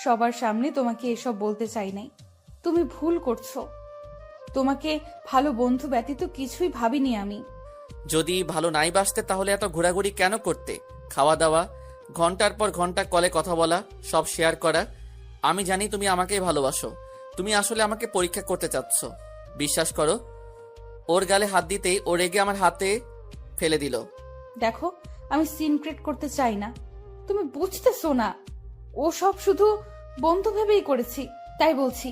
সবার সামনে তোমাকে এসব বলতে চাই নাই। তুমি ভুল করছো। তোমাকে ভালো বন্ধু ব্যতীত কিছুই ভাবিনি আমি। যদি ভালো নাই বাসতে তাহলে এত ঘোরাঘুরি কেন করতে? খাওয়া দাওয়া, ঘন্টার পর ঘন্টা কলে কথা বলা, সব শেয়ার করা। আমি জানি তুমি আমাকেই ভালোবাসো। তুমি আসলে আমাকে পরীক্ষা করতে চাচ্ছ। বিশ্বাস করো। ওর গালে হাত দিতেই ও রেগে আমার হাতে ফেলে দিল। দেখো, আমি সিন ক্রিয়েট করতে চাই না, তুমি বুঝতেছো না। ও সব শুধু বন্ধু ভেবেই করেছি, তাই বলছি।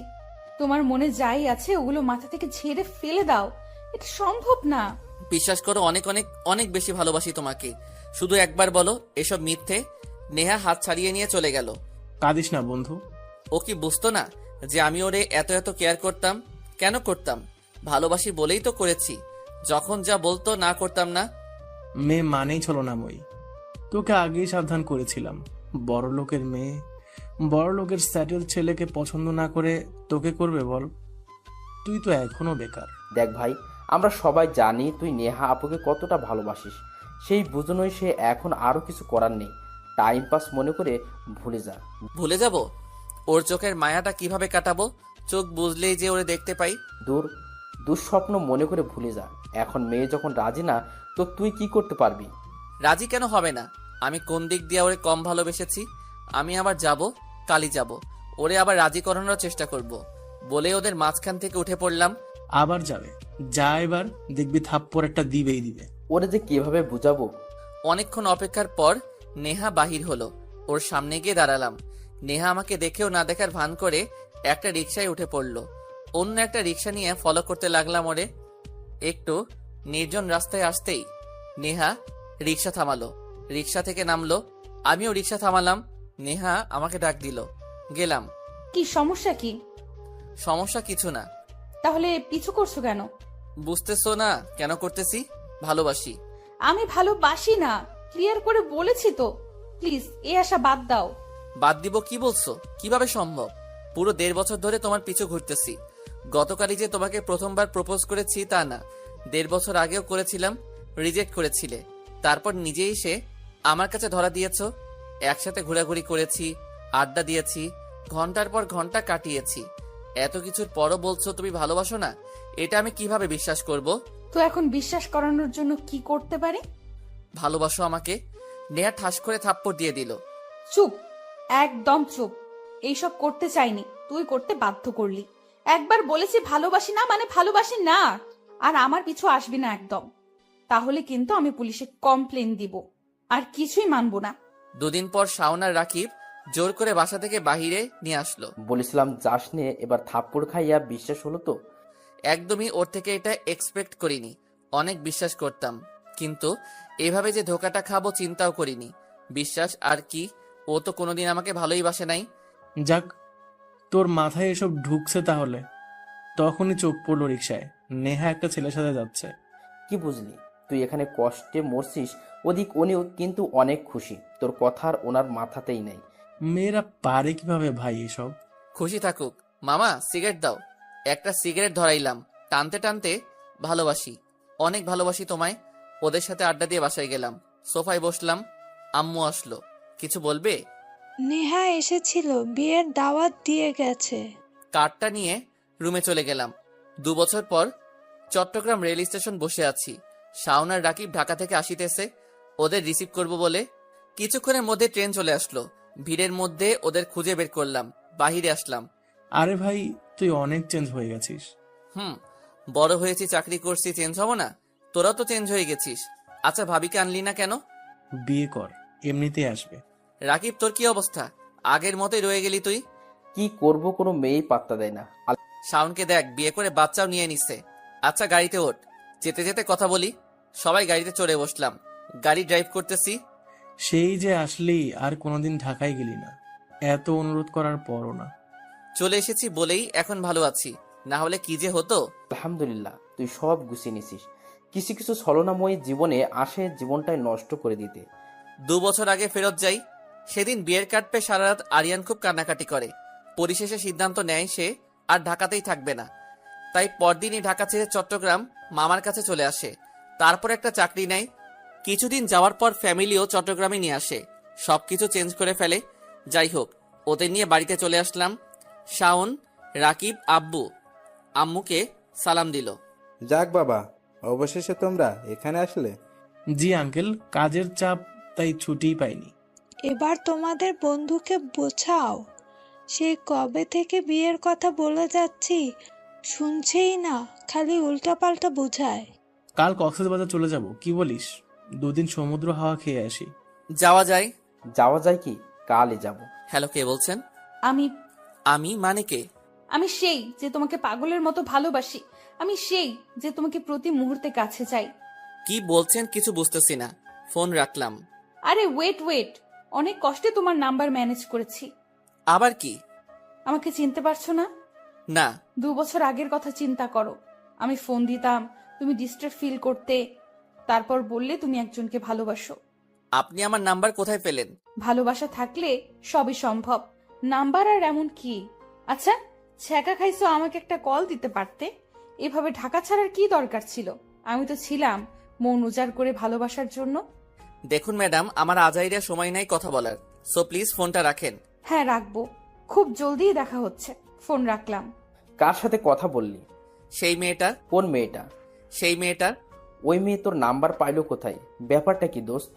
তোমার মনে যাই আছে ওগুলো মাথা থেকে ঝেড়ে ফেলে দাও। এটা সম্ভব না। বিশ্বাস করো, অনেক অনেক অনেক বেশি ভালোবাসি তোমাকে। শুধু একবার বলো এসব মিথ্যে। নেহা হাত ছাড়িয়ে নিয়ে চলে গেল। কাঁদিস না বন্ধু। ও কি বুঝতো না যে আমি ওরে এত এত কেয়ার করতাম? কেন করতাম? ভালোবাসি বলেই তো করেছি। যখন যা বলতো না করতাম না। মেয়ে মানেই ছলনাময়ী। তোকে আগেই সাবধান করেছিলাম। বড় লোকের মেয়ে বড় লোকের স্যাটেল ছেলেকে পছন্দ না করে তোকে করবে বল? তুই তো এখনো বেকার। দেখ ভাই, আমরা সবাই জানি তুই নেহা আপুকে কতটা ভালোবাসিস। সেই বুঝনোই সে এখন আরও কিছু করার নেই। টাইম পাস মনে করে ভুলে যা। ভুলে যাব? ওর চোখের মায়াটা কিভাবে কাটাবো? চোখ বুঝলেই যে ওরে দেখতে পাই। দুঃস্বপ্ন মনে করে ভুলে যা। এখন মেয়ে যখন রাজি না, তো তুই কি করতে পারবি? রাজি কেন হবে না? আমি কোন দিক দিয়ে ওরে কম ভালোবেসেছি? আমি আবার যাব, কালই যাব। ওরে আবার রাজি করানোর চেষ্টা করব বলে ওদের মাঝখান থেকে উঠে পড়লাম। আবার যাবে? যা, এবার দেখবি থাপ্পড় একটা দিবেই দিবে। ওরে যে কিভাবে বুঝাবো। অনেকক্ষণ অপেক্ষার পর নেহা বাহির হলো। ওর সামনে গিয়ে দাঁড়ালাম। নেহা আমাকে দেখেও না দেখার ভান করে একটা রিকশায় উঠে পড়লো। অন্য একটা রিকশা নিয়ে ফলো করতে লাগলাম ওরে। একটু নির্জন রাস্তায় আসতেই নেহা রিকশা থামালো। রিকশা থেকে নামলো। আমিও রিকশা থামালাম। নেহা আমাকে ডাক দিল। গেলাম। কি সমস্যা কি? সমস্যা কিছু না। তাহলে পিছু করছো কেন? বুঝতেছো না কেন করতেছি? ভালোবাসি। আমি ভালোবাসি না, ক্লিয়ার করে বলেছি তো। প্লিজ এ আশা বাদ দাও। বাদ দিব? কি বলছো? কিভাবে সম্ভব? পুরো 1.5 বছর ধরে তোমার পিছু ঘুরতেছি। গতকালই যে তোমাকে প্রথমবার প্রপোজ করেছি তা না, 1.5 বছর আগেও করেছিলাম, রিজেক্ট করেছিলে। তারপর নিজে এসে আমার কাছে ধরা দিয়েছো। একসাথে ঘোরাঘুরি করেছি, আড্ডা দিয়েছি, ঘন্টার পর ঘন্টা কাটিয়েছি। এত কিছুর পরও বলছো তুমি ভালোবাসো না? এটা আমি কিভাবে বিশ্বাস করব? তো এখন বিশ্বাস করানোর জন্য কি করতে পারি? ভালোবাসো আমাকে? নেহা ঠাস করে থাপ্পড় দিয়ে দিল। চুপ, একদম চুপ। এইসব করতে চাইনি, তুই করতে বাধ্য করলি। একবার বলেছি ভালোবাসি না মানে ভালোবাসি না। আর আমার পিছু আসবি না একদম। তাহলে কিন্তু আমি পুলিশে কমপ্লেন দিব। আর কিছুই মানবো না। 2 দিন পর শাওন আর রাকিব জোর করে বাসা থেকে বাহিরে নিয়ে আসলো। বলেছিলাম যাস নে, এবার থাপ্পড় খাইয়া বিশ্বাস হলো তো? একদমই ওর থেকে এটা এক্সপেক্ট করিনি। অনেক বিশ্বাস করতাম, কিন্তু এভাবে যে ধোকাটা খাবো চিন্তাও করিনি। বিশ্বাস আর কি, ও তো কোনোদিন আমাকে ভালোই বাসে নাই। যাক, তোর মাথায় এসব ঢুকছে তাহলে। তখনই চোখ পড়লো রিকশায় নেহা একটা ছেলের সাথে যাচ্ছে। কি বুঝলি? তুই এখানে কষ্টে মরছিস, ওদিক উনিও কিন্তু অনেক খুশি। তোর কথার ওনার মাথাতেই নাই। মেয়েরা পারে কিভাবে ভাই এসব? খুশি থাকুক। মামা সিগারেট দাও। একটা সিগারেট ধরাইলাম। টানতে টানতে ভালোবাসি, অনেক ভালোবাসি তোমায়। ওদের সাথে আড্ডা দিয়ে বাসায় গেলাম। সোফায় বসলাম। আম্মু আসলো। কিছু বলবে? নেহা এসেছিল, বিয়ের দাওয়াত দিয়ে গেছে। কার্ডটা নিয়ে রুমে চলে গেলাম। 2 বছর পর চট্টগ্রাম রেল স্টেশন বসে আছি। শাওন আর রাকিব ঢাকা থেকে আসিতেছে ওদের রিসিভ করব বলে। কিছুক্ষণের মধ্যে ট্রেন চলে আসলো। ভিড়ের মধ্যে ওদের খুঁজে বের করলাম। বাহিরে আসলাম। আরে ভাই, তুই অনেক চেঞ্জ হয়ে গেছিস। বড় হয়েছি, চাকরি করছি, চেঞ্জ হব না? তোরাও তো চেঞ্জ হয়ে গেছিস। আচ্ছা, ভাবিকে আনলি না কেন? বিয়ে কর, এমনিতেই আসবে। রাকিব, তোর কি অবস্থা? আগের মতোই রয়ে গেলি তুই। কি করব, কোনো মেয়েই পাত্তা দেয় না। শাওনকে দেখ, বিয়ে করে বাচ্চাও নিয়ে নিচ্ছে। আচ্ছা, গাড়িতে ওঠ, যেতে যেতে কথা বলি। সবাই গাড়িতে চড়ে বসলাম। গাড়ি ড্রাইভ করতেছি। সেই যে আসলি, আর কোনোদিন ঢাকায় গেলি না, এত অনুরোধ করার পরও না। চলে এসেছি বলেই এখন ভালো আছি, না হলে কি যে হতো। আলহামদুলিল্লাহ, তুই সব গুছিয়ে নিছিস। কিছু কিছু ছলনাময়ী জীবনে আসে জীবনটাই নষ্ট করে দিতে। 2 বছর আগে ফেরত যাই। সেদিন বিয়ের কার্ড পেয়ে সারা রাত আরিয়ান খুব কান্নাকাটি করে। পরিশেষে সিদ্ধান্ত নেয় সে আর ঢাকাতেই থাকবে না। তাই পরদিনই ঢাকা ছেড়ে চট্টগ্রাম মামার কাছে চলে আসে। তারপর একটা চাকরি নেয়। কিছুদিন যাওয়ার পর ফ্যামিলিও চট্টগ্রামে নিয়ে আসে। সবকিছু চেঞ্জ করে ফেলে। যাই হোক, ওদের নিয়ে বাড়িতে চলে আসলাম। শাওন, রাকিব, আব্বু আম্মুকে সালাম দিল। যাক বাবা, অবশেষে তোমরা এখানে আসলে। জি আঙ্কেল, কাজের চাপ, তাই ছুটিই পাইনি। এবার তোমাদের বন্ধুকে বোঝাও, সে কবে থেকে বিয়ের কথা বলে যাচ্ছি, শুনছেই না, খালি উল্টাপাল্টা বোঝায়। কাল কক্সবাজার চলে যাব, কি বলিস? 2 দিন সমুদ্র হাওয়া খেয়ে আসি। যাওয়া যায়। যাওয়া যায় কি? কালই যাব। হ্যালো, কে বলছেন? আমি আমি মানে কে? আমি সেই যে তোমাকে পাগলের মতো ভালোবাসি। আমি সেই যে তোমাকে প্রতি মুহূর্তে কাছে চাই। কি বলছেন কিছু বুঝতেছি না। ফোন রাখলাম। আরে ওয়েট ওয়েট, অনেক কষ্টে তোমার নাম্বার ম্যানেজ করেছি। আবার কি? আমাকে চিনতে পারছো না? না। 2 বছর আগের কথা চিন্তা করো। আমি ফোন দিতাম, তুমি ডিস্টার্ব ফিল করতে, তারপর বললে তুমি একজনকে ভালোবাসো। আপনি আমার নাম্বার কোথায় পেলেন? ভালোবাসা থাকলে সবই সম্ভব। নাম্বার আর এমন কি? আচ্ছা, ছ্যাঁকা খাইছো, আমাকে একটা কল দিতে পারতে। এভাবে ঢাকা ছাড়ার কি দরকার ছিল? আমি তো ছিলাম মন উজাড় করে ভালোবাসার জন্য। দেখুন ম্যাডাম, আমার আজাইরা সময় নাই কথা বলার, সো প্লিজ ফোনটা রাখেন। হ্যাঁ রাখবো, খুব জলদিই দেখা হচ্ছে। ফোন রাখলাম। কার সাথে কথা বললি? সেই মেয়েটা। কোন মেয়েটা? সেই মেয়েটা। ওই মেয়ে তোর নাম্বার পাইলো কোথায়? ব্যাপারটা কি দোস্ত?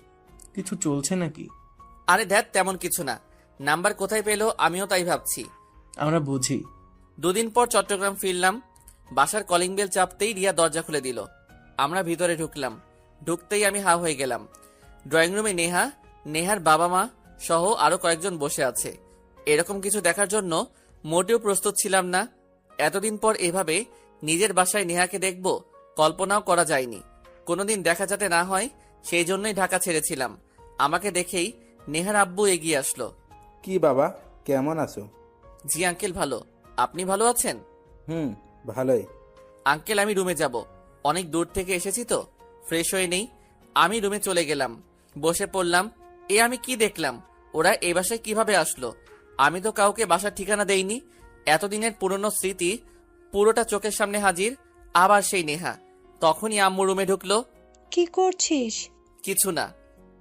কিছু চলছে নাকি? আরে ধ্যাত, তেমন কিছু না। নাম্বার কোথায় পেলো আমিও তাই ভাবছি। আমরা বুঝি। 2 দিন পর চট্টগ্রাম ফিরলাম। বাসার কলিং বেল চাপতেই রিয়া দরজা খুলে দিল। আমরা ভিতরে ঢুকলাম। ঢুকতেই আমি হা হয়ে গেলাম। ড্রয়িং রুমে নেহা, নেহার বাবা মা সহ আরো কয়েকজন বসে আছে। এরকম কিছু দেখার জন্য মোটেও প্রস্তুত ছিলাম না। এতদিন পর এভাবে নিজের বাসায় নেহাকে দেখব কল্পনাও করা যায়নি। কোনোদিন দেখা যাতে না হয় সেই জন্যই ঢাকা ছেড়েছিলাম। আমাকে দেখেই নেহার আব্বু এগিয়ে আসলো। কি বাবা, কেমন আছো? জি আঙ্কেল, ভালো। আপনি ভালো আছেন? ভালোই। আঙ্কেল, আমি রুমে যাব। অনেক দূর থেকে এসেছি তো, ফ্রেশ হয়ে নেই। আমি রুমে চলে গেলাম, বসে পড়লাম। আমি কি দেখলাম? ওরা এই বাসায় কিভাবে আসলো? আমি তো কাউকে বাসার ঠিকানা দেইনি। এতদিনের পুরনো স্মৃতি পুরোটা চোখের সামনে হাজির। আবার সেই নেহা। তখনই আম্মু রুমে ঢুকলো। কি করছিস? কিছু না।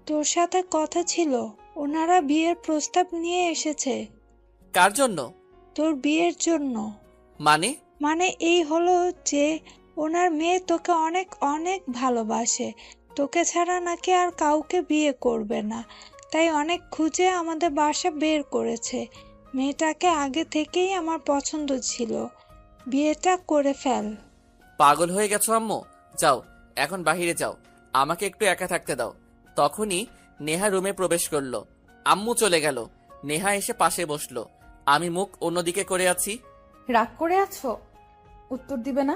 তোর সাথে কথা ছিল, ওনারা বিয়ের প্রস্তাব নিয়ে এসেছে। কার জন্য? তোর বিয়ের জন্য। মানে? মানে এই হলো যে ওনার মেয়ে তোকে অনেক অনেক ভালোবাসে, তোকে ছাড়া নাকি আর কাউকে বিয়ে করবে না, তাই অনেক খুঁজে আমাদের বাসা বের করেছে। মেয়েটাকে আগে থেকেই আমার পছন্দ ছিল, বিয়েটা করে ফেল। পাগল হয়ে গেছো আম্মু? যাও, এখন বাহিরে যাও, আমাকে একটু একা থাকতে দাও। তখনই নেহা রুমে প্রবেশ করলো। আম্মু চলে গেল। নেহা এসে পাশে বসলো। আমি মুখ অন্যদিকে করে আছি। রাগ করে আছো? উত্তর দিবে না?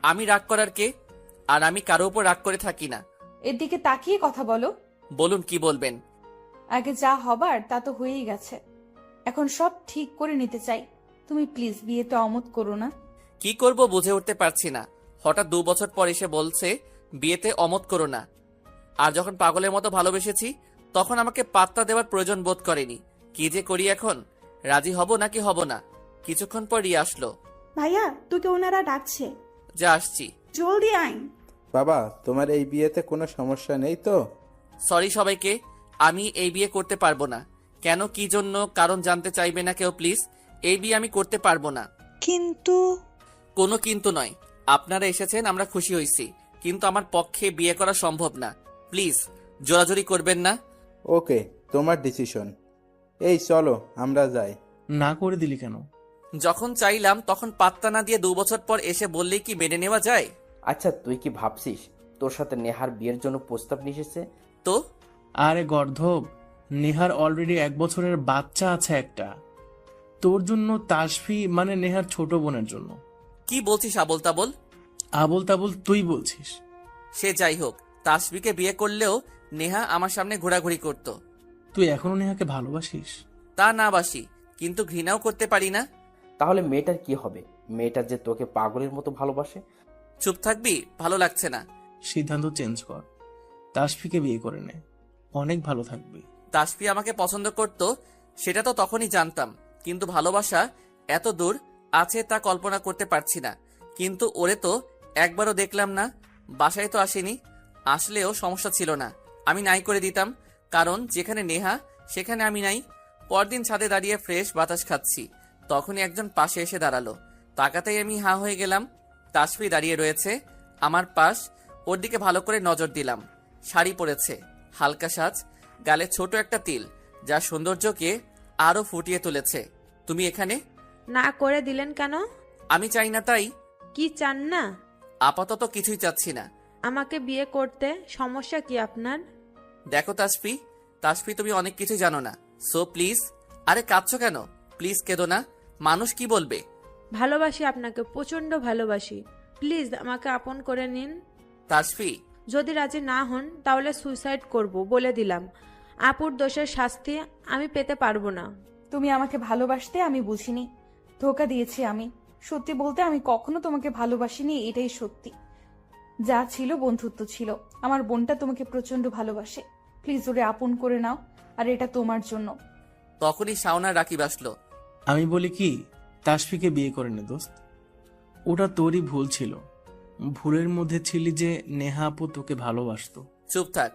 আমি রাগ করার কে? আর আমি কারো উপর রাগ করে থাকি না। এর দিকে তাকিয়ে কথা বলো। বলুন, কি বলবেন? আগে যা হবার তা তো হয়েই গেছে, এখন সব ঠিক করে নিতে চাই। তুমি প্লিজ বিয়েতে অমত করো না। কি করব বুঝে উঠতে পারছি না। হঠাৎ 2 বছর পর এসে বলছে বিয়েতে অমত করো না। আর যখন পাগলের মতো ভালোবেসেছি তখন আমাকে পাত্তা দেওয়ার প্রয়োজন বোধ করেনি। কি যে করি এখন? রাজি হব নাকি হব না? কিছুক্ষণ পর রিয়া আসলো। ভাইয়া, তোকে ওনারা ডাকছে, যা আসছি। জলদি আইন। বাবা, তোমার এই বিয়েতে কোনো সমস্যা নেই তো? সরি সবাইকে, আমি এই বিয়ে করতে পারবো না। কেন, কি জন্য, কারণ জানতে চাইবে না কেউ প্লিজ। এই বিয়ে আমি করতে পারবো না। কিন্তু কোনো কিন্তু নয়। আপনারা এসেছেন, আমরা খুশি হয়েছি, কিন্তু আমার পক্ষে বিয়ে করা সম্ভব না। প্লিজ জোরাজোরি করবেন না। ওকে, তোমার ডিসিশন। এই চলো আমরা যাই। না করে দিলি কেন? যখন চাইলাম তখন পাত্তা না দিয়ে 2 বছর পর এসে বললেই কি মেনে নেওয়া যায়? আচ্ছা, তুই কি ভাবছিস তোর সাথে নেহার বিয়ের জন্য প্রস্তাব নিয়ে এসেছে? তো আরে গর্ধব, নেহার অলরেডি 1 বছরের বাচ্চা আছে একটা। তোর জন্য তাসফি মানে নেহার ছোট বোনের জন্য। কি বলছিস আবোল তাবোল? আবল তাবল তুই বলছিস? সে যাই হোক, তাসবিকে বিয়ে করলেও নেহা আমার সামনে ঘোরাঘুরি করত। তুই এখনো নেহাকে ভালোবাসিস? তা না বাসি, কিন্তু ঘৃণাও করতে পারি না। তাহলে মেয়েটার কি হবে? মেয়েটা যে তোকে পাগলের মতো ভালোবাসে। চুপ থাকবি? ভালো লাগছে না। সিদ্ধান্ত চেঞ্জ কর, তাসফিকে বিয়ে করে নে, অনেক ভালো থাকবি। তাসফি আমাকে পছন্দ করত সেটা তো তখনই জানতাম, কিন্তু ভালোবাসা এত দূর আছে তা কল্পনা করতে পারছি না। কিন্তু ওরে তো একবারও দেখলাম না, বাসায় তো আসেনি। আসলেও সমস্যা ছিল না, আমি নাই করে দিতাম, কারণ যেখানে নেহা সেখানে আমি নাই। পরদিন ছাদে দাঁড়িয়ে ফ্রেশ বাতাস খাচ্ছি, তখনই একজন পাশে এসে দাঁড়ালো। তাকাতেই আমি হাঁ হয়ে গেলাম। তাসফি দাঁড়িয়ে রয়েছে আমার পাশ, ওর দিকে ভালো করে নজর দিলাম। শাড়ি পরেছে, হালকা সাজ, গালে ছোট একটা তিল, যা সৌন্দর্যকে আরো ফুটিয়ে তুলেছে। তুমি এখানে? না করে দিলেন কেন? আমি চাই না তাই। কি চান না? আপাতত কিছুই চাচ্ছি না। আমাকে বিয়ে করতে সমস্যা কি আপনার? দেখো তাসফি, তাসফি তুমি অনেক কিছু জানো না, সো প্লিজ। আরে কাঁদছো কেন? প্লিজ কেঁদো না, মানুষ কি বলবে? ভালোবাসি আপনাকে, প্রচন্ড ভালোবাসি। প্লিজ আমাকে আপন করে নিন। তাসফি, যদি রাজি না হন তাহলে সুইসাইড করব, বলে দিলাম। আপুর দোষের শাস্তি আমি পেতে পারবো না। তুমি আমাকে ভালোবাসতে আমি বুঝিনি, ধোকা দিয়েছি আমি। সত্যি বলতে আমি কখনো তোমাকে ভালোবাসিনি, এটাই সত্যি। যা ছিল বন্ধুত্ব ছিল। আমার বোনটা তোমাকে প্রচন্ড ভালোবাসে, প্লিজ ওরে আপন করে নাও, আর এটা তোমার জন্য। তখনই শাওনার রাকিব আসলো। আমি বলি কি, তাসফিকে বিয়ে করে নে দোস্ত। ওটা তোরই ভুল ছিল। ভুলের মধ্যে ছিলি যে নেহা আপু তোকে ভালোবাসতো। চুপ থাক।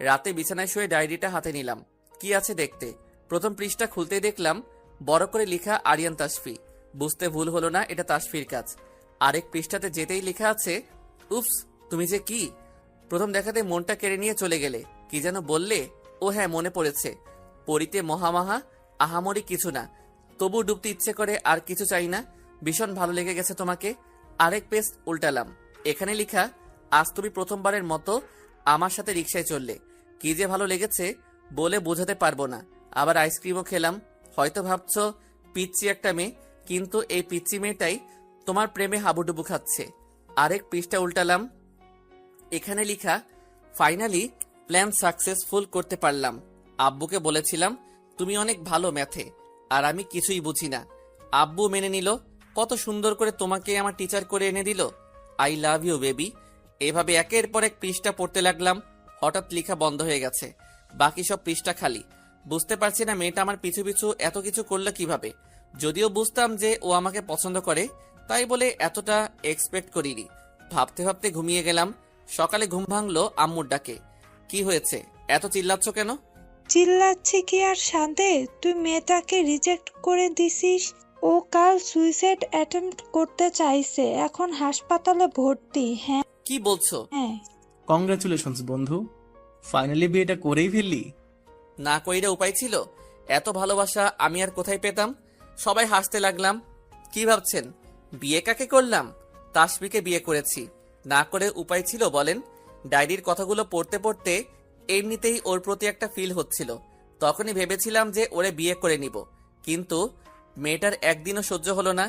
রাতে বিছানায় শুয়ে ডায়েরিটা হাতে নিলাম। কি আছে দেখতে। প্রথম পৃষ্ঠা খুলতেই দেখলাম বড় করে লেখা আরিয়ান তাসফি। বুঝতে ভুল হলো না, এটা তাসফির কাজ। আরেক পৃষ্ঠাতে যেতেই লেখা আছে, উপস তুমি যে কি। প্রথম দেখাতে মনটা কেড়ে নিয়ে চলে গেলে। কি যেন বললে? ও হ্যাঁ, মনে পড়েছে। পড়িতে মহামাহা, আহামরি কিছু না, তবু ডুবতে ইচ্ছে করে, আর কিছু চাই না। ভীষণ ভালো লেগে গেছে তোমাকে। আরেক পেজ উল্টালাম, এখানে লেখা, আজ তুমি প্রথমবারের মতো আমার সাথে রিকশায় চললে। কি যে ভালো লেগেছে বলে বোঝাতে পারবো না। আবার আইসক্রিমও খেলাম। হয়তো ভাবছো পিচ্চি একটা মেয়ে, কিন্তু এই পিচ্চি মেয়েটাই তোমার প্রেমে হাবুডুবু খাচ্ছে। আরেক পৃষ্ঠা উল্টালাম, এখানে লেখা, ফাইনালি প্ল্যান সাকসেসফুল করতে পারলাম। আব্বুকে বলেছিলাম তুমি অনেক ভালো ম্যাথে, আর আমি কিছুই বুঝি না। আব্বু মেনে নিল। কত সুন্দর করে তোমাকে আমার টিচার করে এনে দিল। I love you baby. এভাবে একের পর এক পৃষ্ঠা পড়তে লাগলাম। হঠাৎ লেখা বন্ধ হয়ে গেছে, বাকি সব পৃষ্ঠা খালি। বুঝতে পারছি না মেয়েটা আমার পিছু পিছু এত কিছু করলো কিভাবে। যদিও বুঝতাম যে ও আমাকে পছন্দ করে, তাই বলে এতটা এক্সপেক্ট করিনি। ভাবতে ভাবতে ঘুমিয়ে গেলাম। সকালে ঘুম ভাঙলো আম্মুর ডাকে। কি হয়েছে, এত চিল্লাচ্ছ কেন? চিল্লাচ্ছি কি আর শান্তে, তুই মেয়েটাকে রিজেক্ট করে দিছিস। ও কাল সুইসাইড অ্যাটেম্প্ট করতে চাইছে, এখন হাসপাতালে ভর্তি। হ্যাঁ কি বলছো? হ্যাঁ। কংগ্রাচুলেশনস বন্ধু, ফাইনালি বিয়েটা করেই ফেললি। না কইরে উপায় ছিল? এত ভালোবাসা আমি আর কোথায় পেতাম? সবাই হাসতে লাগলাম। কি ভাবছেন বিয়ে কাকে করলাম? তাসফিকে বিয়ে করেছি। না করে উপায় ছিল বলেন? ডায়েরির কথাগুলো পড়তে পড়তে এমনিতেই ওর প্রতি একটা ফিল হচ্ছিল। তখনই ভেবেছিলাম যে ওরে বিয়ে করে নিব, কিন্তু মেয়েটার একদিনও সহ্য হলো না।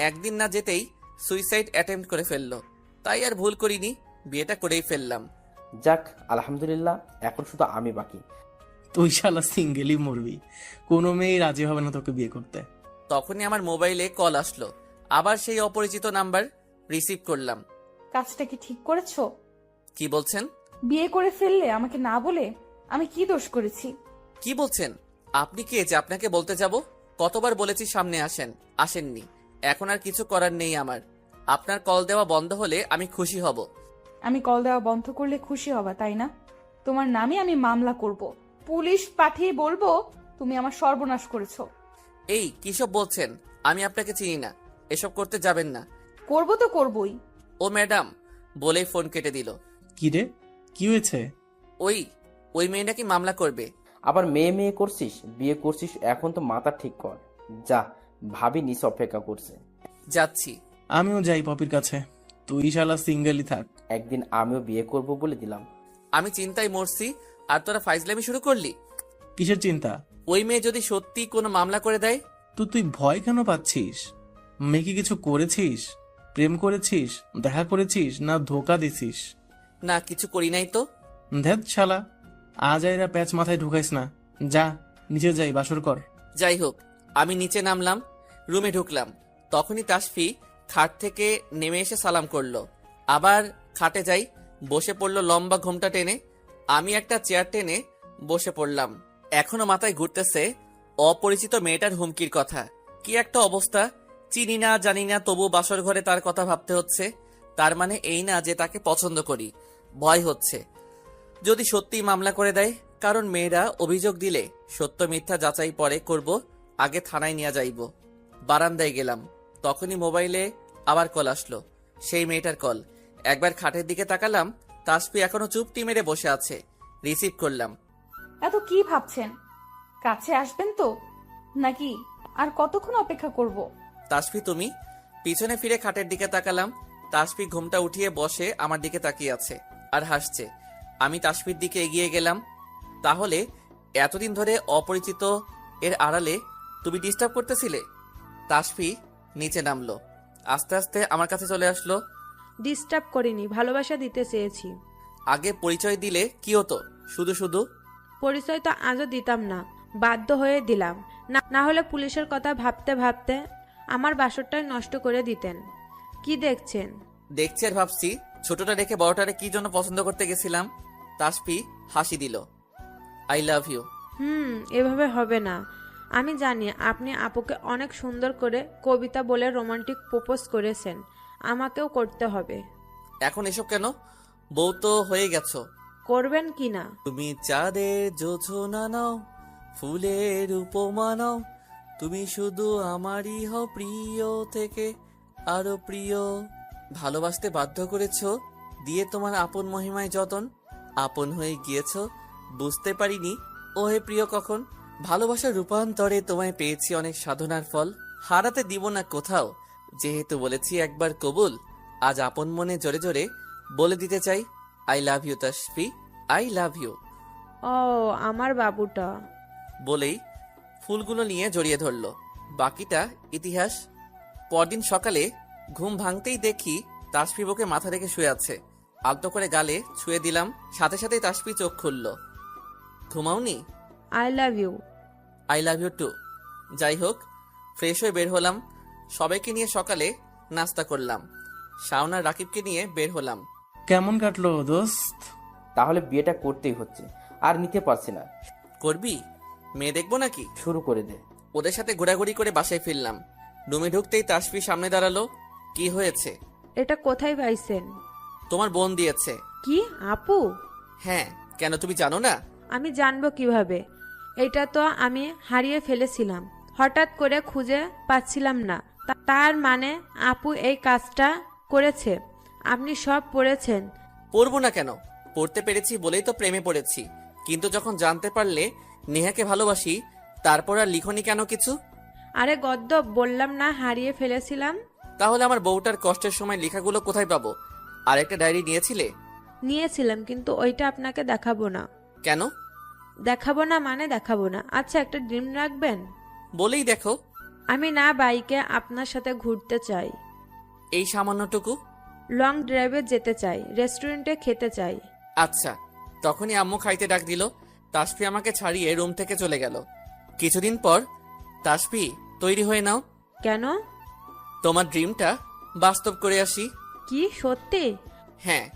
একদিন না যেতেই সুইসাইড অ্যাটেম্প্ট করে ফেললো। তাই আর ভুল করিনি, বিয়েটা করেই ফেললাম। যাক আলহামদুলিল্লাহ, এখন শুধু আমি বাকি। তুই শালা সিঙ্গেলই মরবি, কোনো মেয়ে রাজি হবে না তোকে বিয়ে করতে। তখনই আমার মোবাইলে কল আসলো। আবার সেই অপরিচিত নাম্বার। রিসিভ করলাম। কাজটা কি ঠিক করেছো? কি বলছেন? বিয়ে করে ফেললে আমাকে না বলে? আমি কি দোষ করেছি? কি বলছেন? আপনি কে যে আপনাকে বলতে যাব? কতবার বলেছি সামনে আসেন, আসেননি। এখন আর কিছু করার নেই আমার। আপনার কল দেওয়া বন্ধ হলে আমি খুশি হব। আমি কল দেওয়া বন্ধ করলে খুশি হবা, তাই না? তোমার নামে আমি মামলা করব, পুলিশ পাঠিয়ে বলবো তুমি আমার সর্বনাশ করেছো। এই কিসব বলছেন? আমি আপনাকে চিনি না, এসব করতে যাবেন না। করবো তো করবোই। ও ম্যাডাম বলেই ফোন কেটে দিল। কি রে, কি হয়েছে? ওই মেয়ে নাকি মামলা করবে। আবার মেয়ে মেয়ে করছিস, বিয়ে করছিস, এখন তো মাথা ঠিক কর। যা, ভাবি নিচে অপেক্ষা করছে। যাচ্ছি। আমিও যাই পপির কাছে, তুই শালা সিঙ্গেলই থাক। একদিন আমিও বিয়ে করব বলে দিলাম। আমি চিন্তায় মরছি, আর তোরা ফাইজলামি শুরু করলি। কিসের চিন্তা? ওই মেয়ে যদি সত্যি কোনো মামলা করে দেয়? তো তুই ভয় কেন পাচ্ছিস? মেয়ে কি কিছু করেছিস? প্রেম করেছিস, দেখা করেছিস, না ধোকা দিছিস? না, কিছু করি নাই তো। ধ্যাত শালা, আজ এরা প্যাচ মাথায় ঢুকাইস না। যা নিচে যাই, বাসর কর। যাই হোক, আমি নিচে নামলাম, রুমে ঢুকলাম। তখনই তাসফি খাট থেকে নেমে এসে সালাম করলো। আবার খাটে যাই, বসে পড়লো লম্বা ঘোমটা টেনে। আমি একটা চেয়ার টেনে বসে পড়লাম। এখনো মাথায় ঘুরতেছে অপরিচিত মেয়েটার হুমকির কথা। কি একটা অবস্থা! চিনি না জানি না, তবু বাসর ঘরে তার কথা ভাবতে হচ্ছে। তার মানে এই না যে তাকে পছন্দ করি। ভয় হচ্ছে, যদি সত্যিই মামলা করে দেয় কারণ মেয়েরা অভিযোগ দিলে সত্য মিথ্যা যাচাই পরে করব, আগে থানায় নিয়ে যাইব। বারান্দায় গেলাম, তখনই মোবাইলে আবার কল আসলো। সেই মেয়েটার কল। একবার খাটের দিকে তাকালাম, তাসফি এখনো চুপটি মেরে বসে আছে। রিসিভ করলাম। এত কি ভাবছেন? কাছে আসবেন তো নাকি আর কতক্ষণ অপেক্ষা করব? তাসফি তুমি? পিছনে ফিরে খাটের দিকে তাকালাম। তাসফি ঘুমটা উঠিয়ে বসে আমার দিকে তাকিয়ে আছে আর হাসছে। আমি তাসফির দিকে এগিয়ে গেলাম। তাহলে এতদিন ধরে অপরিচিত এর আড়ালে তুমি ডিস্টার্ব করতেছিলে? তাসফি নিচে নামলো, আস্তে আস্তে আমার কাছে চলে আসলো। ডিস্টার্ব করিনি, ভালোবাসা দিতে চেয়েছি। আগে পরিচয় দিলে কি হতো? শুধু শুধু পরিচয় তো আজও দিতাম না, বাধ্য হয়ে দিলাম। না হলে পুলিশের কথা ভাবতে ভাবতে আমার বাসরটাই নষ্ট করে দিতেন। কি দেখছেন? দেখছি আর ভাবছি ছোটটা রেখে বড়টারে কি জন্য পছন্দ করতে গেছিলাম। তাসফি হাসি দিল। I love you. এভাবে হবে না। আমি জানি আপনি আপুকে অনেক সুন্দর করে কবিতা বলে রোমান্টিক প্রপোজ করেছেন, আমাকেও করতে হবে। এখন এসব কেন? বউ তো হয়ে গেছো। করবেন কি না? তুমি চাঁদের জোছনা নাও, ফুলের উপমা নাও, তুমি শুধু আমারই হও প্রিয় থেকে আরো প্রিয়। ভালোবাসতে বাধ্য করেছো, দিয়ে তোমার আপন মহিমায় যতন। আপন হয়ে গিয়েছো, বুঝতে পারিনি ও হে প্রিয় কখন। ভালোবাসার রূপান্তরে তোমায় পেয়েছি অনেক সাধনার ফল। হারাতে দিব না কোথাও, যেহেতু বলেছি একবার কবুল। আজ আপন মনে জোরে জোরে বলে দিতে চাই, I love you Tasfi, I love you. ও আমার বাবুটা। বলেই ফুলগুলো নিয়ে জড়িয়ে ধরলো। বাকিটা ইতিহাস। পরদিন সকালে ঘুম ভাঙতেই দেখি তাসফি বুকে মাথা রেখে শুয়ে আছে। আলতো করে গালে ছুঁয়ে দিলাম, সাথে সাথে তাসফি চোখ খুলল। ঘুমাওনি? I love you. I love you too. যাই হোক, ফ্রেশ হয়ে বের হলাম। সবাইকে নিয়ে সকালে নাস্তা করলাম। শাওন আর রাকিবকে নিয়ে বের হলাম। কেমন কাটলো দোস্ত? তাহলে বিয়েটা করতেই হচ্ছে, আর নিতে পারছি না। করবি? মেয়ে দেখবো নাকি? শুরু করে দে। ওদের সাথে ঘোরাঘুরি করে বাসায় ফিরলাম। রুমে ঢুকতেই তাসফি সামনে দাঁড়ালো। কি হয়েছে? এটা কোথায় পাইছেন? তোমার বোন দিয়েছে। কি আপু? হ্যাঁ, কেন তুমি জানো না? আমি জানবো কিভাবে? এটা তো আমি হারিয়ে ফেলেছিলাম, হঠাৎ করে খুঁজে পাচ্ছিলাম না। তার মানে আপু এই কাজটা করেছে? আপনি সব পড়েছেন? পড়বো না কেন? পড়তে পেরেছি বলেই তো প্রেমে পড়েছি। কিন্তু যখন জানতে পারলে নেহাকে ভালোবাসি, তারপর আর লিখনি কেন কিছু? আরে গদ্য, বললাম না হারিয়ে ফেলেছিলাম। তাহলে আমার বউটার কষ্টের সময় লেখাগুলো কোথায় পাবো? আর একটা ডায়েরি নিয়েছিলে? নিয়েছিলাম, কিন্তু ওইটা আপনাকে দেখাবো না। কেন? দেখাবো না মানে দেখাবো না। আচ্ছা, একটা ড্রিম রাখবেন? বলেই দেখো। আমি না বাইকে আপনার সাথে ঘুরতে চাই, এই সামান্যটুকু? লং ড্রাইভে যেতে চাই, রেস্টুরেন্টে খেতে চাই। আচ্ছা। তখনই আম্মু খাইতে ডাক দিল। তাসফি আমাকে ছাড়িয়ে রুম থেকে চলে গেল। কিছুদিন পর, তাসফি তৈরি হয়ে নাও, কেন? তোমার ড্রিমটা বাস্তব করে আসি। কি সত্যি? হ্যাঁ।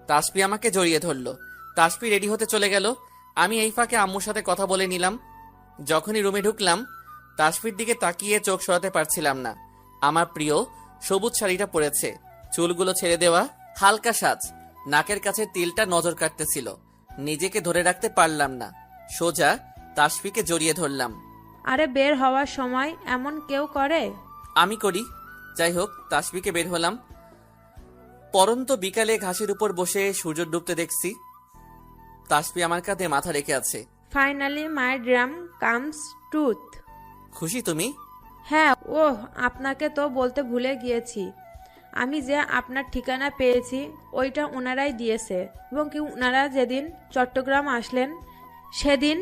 তাসফি আমাকে জড়িয়ে ধরলো। তাসফি রেডি হতে চলে গেল। আমি এই ফাঁকে আম্মুর সাথে কথা বলে নিলাম। যখনই রুমে ঢুকলাম, তাসফির দিকে তাকিয়ে চোখ সরাতে পারছিলাম না। আমার প্রিয় সবুজ শাড়িটা পরেছে, চুলগুলো ছেড়ে দেওয়া, হালকা সাজ, নাকের কাছে তিলটা নজর কাটতেছিল। নিজেকে ধরে রাখতে পারলাম না, সোজা তাসফিকে জড়িয়ে ধরলাম। আরে বের হওয়ার সময় এমন কেউ করে? আমি করি। যাই হোক, তাসফিকে বের হলাম। পরন্ত বিকালে ঘাসের উপর বসে সূর্য ডুবতে দেখছি। তাসফি আমার কাঁধে মাথা রেখে আছে। Finally my dream comes truth. খুশি তুমি? হ্যাঁ। ওহ, আপনাকে তো বলতে ভুলে গিয়েছি, আমি যে আপনার ঠিকানা পেয়েছি ওইটা ওনারাই দিয়েছে। এবং কি ওনারা যেদিন চট্টগ্রাম আসলেন সেদিন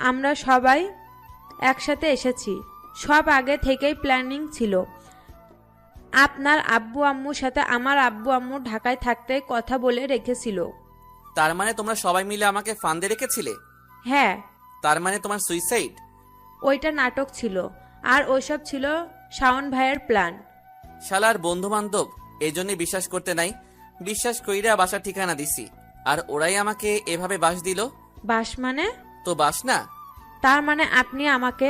আমরা সবাই একসাথে এসেছি। সব আগে থেকেই প্ল্যানিং ছিল। আপনার আব্বু আম্মুর সাথে আমার আব্বু আম্মু ঢাকায় থাকতে কথা বলে রেখেছিল। তার মানে তোমরা সবাই মিলে আমাকে ফান্দে রেখেছিলে? হ্যাঁ। তার মানে তোমার সুইসাইড? ওইটা নাটক ছিল, আর ওইসব ছিল শাওন ভাইয়ের প্ল্যান। শালার বন্ধু বান্ধব এই জন্য বিশ্বাস করতে নাই। বিশ্বাস কইরা বাসার ঠিকানা দিছি, আর ওরাই আমাকে এভাবে বাস দিল। বাস মানে? তো বাস না? তার মানে আপনি আমাকে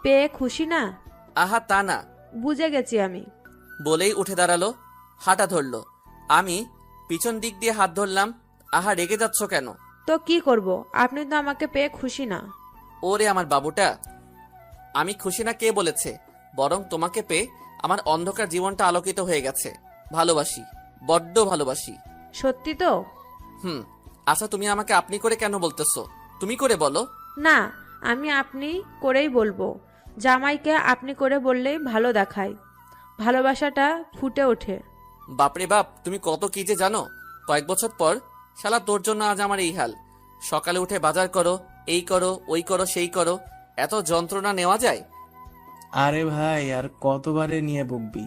পেয়ে খুশি না? আহা তা না। বুঝে গেছি আমি। বলেই উঠে দাঁড়ালো, হাঁটা ধরলো। আমি পিছন দিক দিয়ে হাত ধরলাম। আহা রেগে যাচ্ছ কেন? তো কি করব, আপনি তো আমাকে পেয়ে খুশি না। ওরে আমার বাবুটা, আমি খুশি না কে বলেছে? বরং তোমাকে পেয়ে আমার অন্ধকার জীবনটা আলোকিত হয়ে গেছে। ভালোবাসি, বড্ড ভালোবাসি। সত্যি তো? হুম। আচ্ছা, তুমি আমাকে আপনি করে কেন বলতেছো? তুমি করে বলো। না, আমি আপনি করেই বলবো। জামাইকে আপনি করে বললেই ভালো দেখায়, ভালোবাসাটা ফুটে ওঠে। বাপরে বাপ, তুমি কত কি যে জানো। কয়েক বছর পর শালা তোর জন্য আজ আমার এই হাল। সকালে উঠে বাজার করো, এই করো, ওই করো, সেই করো। এত যন্ত্রণা নেওয়া যায়? আরে ভাই, আর কতবারে নিয়ে বকবি?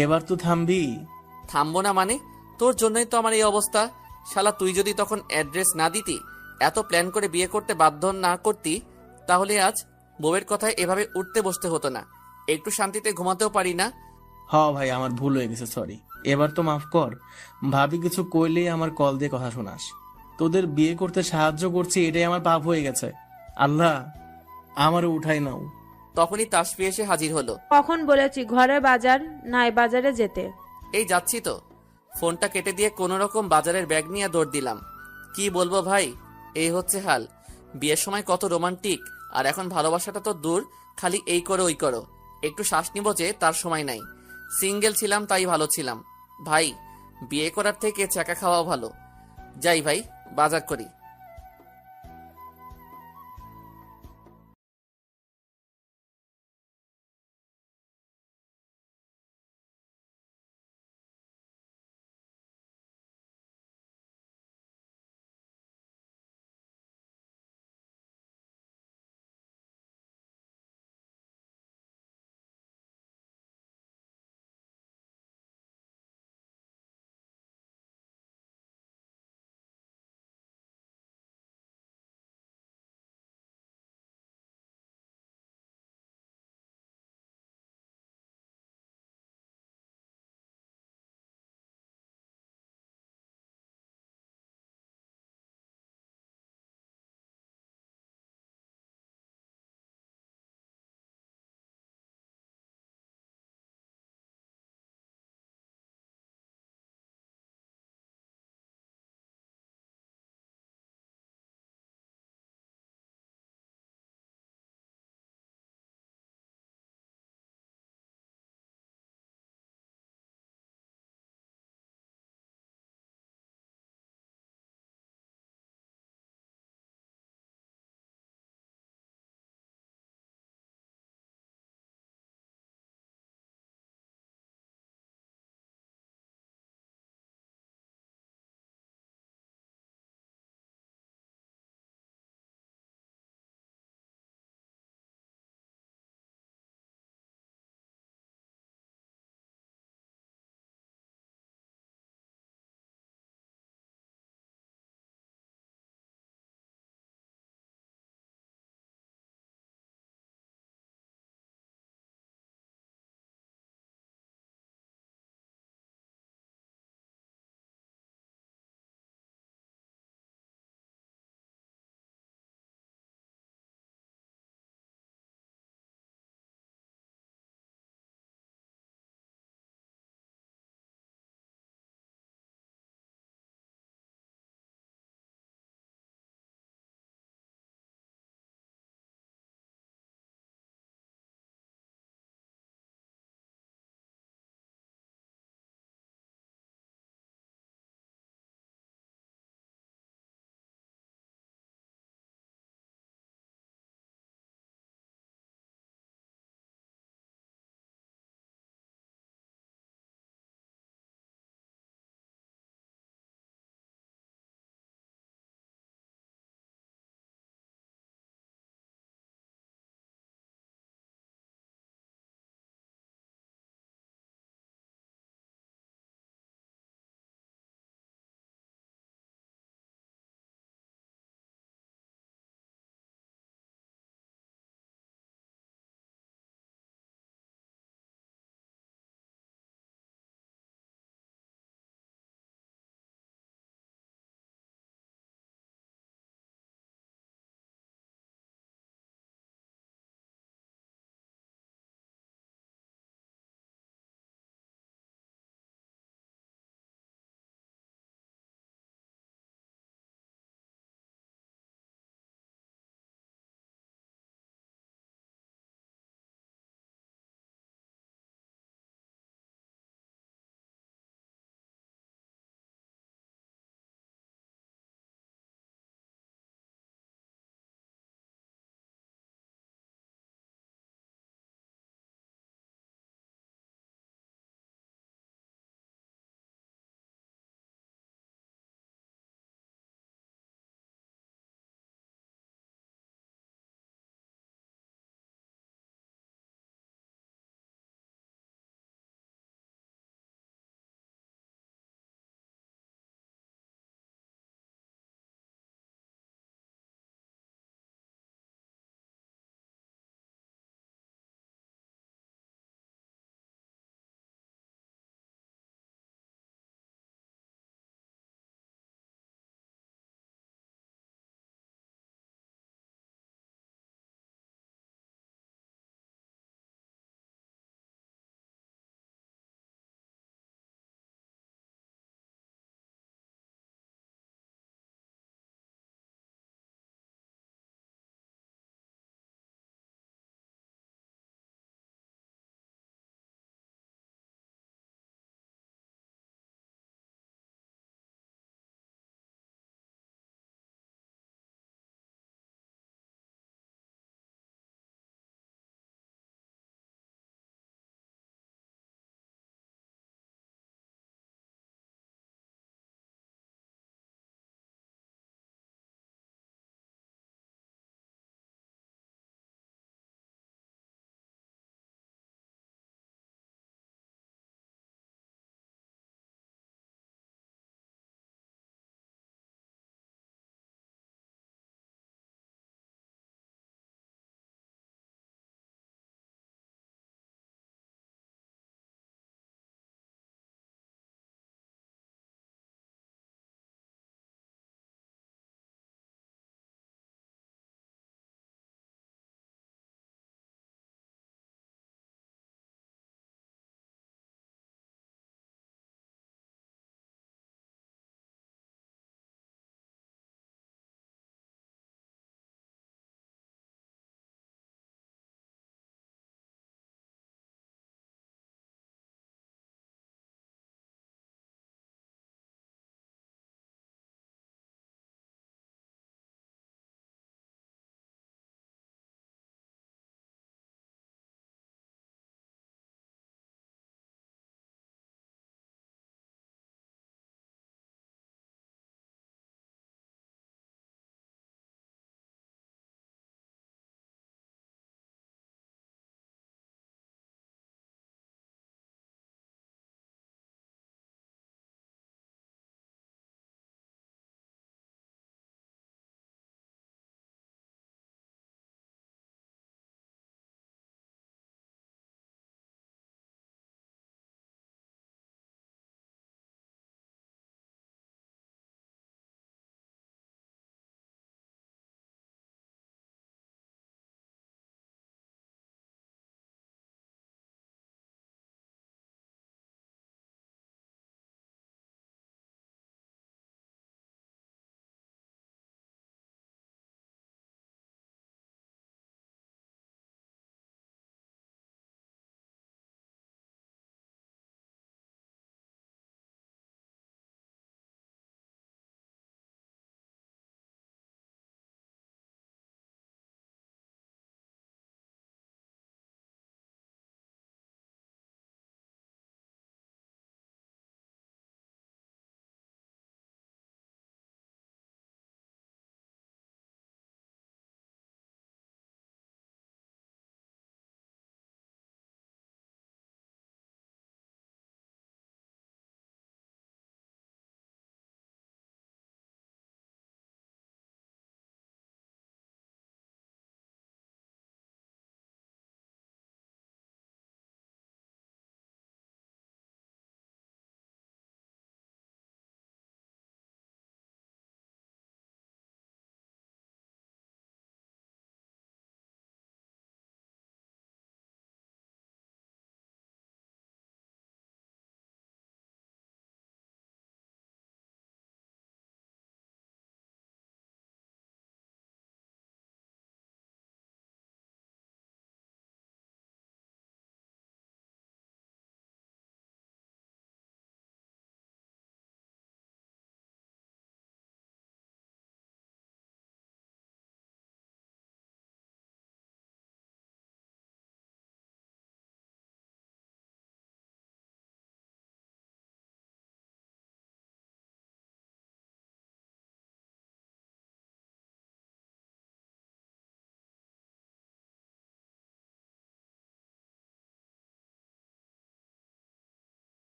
এবার তো থামবি। থামবো না মানে? তোর জন্যই তো আমার এই অবস্থা। শালা তুই যদি তখন অ্যাড্রেস না দিতি, এত প্ল্যান করে বিয়ে করতে বাধ্য না করতি, তাহলে আজ বউয়ের কথায় এভাবে উঠতে বসতে হতো না। একটু শান্তিতে ঘুমাতেও পারি না। ভাই, আমার ভুল হয়ে গেছে, সরি। এবার তো মাফ কর। ভাবি কিছু কইলেই আমার কল দিয়ে কথা শোনাস। তোদের বিয়ে করতে সাহায্য করছি, এটাই আমার পাপ হয়ে গেছে। আল্লাহ, আমারও উঠাই নাও। তখনই তাসফি এসে হাজির হলো। কখন বলেছি ঘরে বাজার নাই, বাজারে যেতে? এই যাচ্ছি তো। ফোনটা কেটে দিয়ে কোনো রকম বাজারের ব্যাগ নিয়ে দৌড় দিলাম। কি বলবো ভাই, এই হচ্ছে হাল। বিয়ের সময় কত রোমান্টিক, আর এখন ভালোবাসাটা তো দূর, খালি এই করো ওই করো। একটু শ্বাস নিব যে তার সময় নাই। সিঙ্গেল ছিলাম তাই ভালো ছিলাম। ভাই, বিয়ে করার থেকে চাকা খাওয়া ভালো। যাই ভাই, বাজার করি।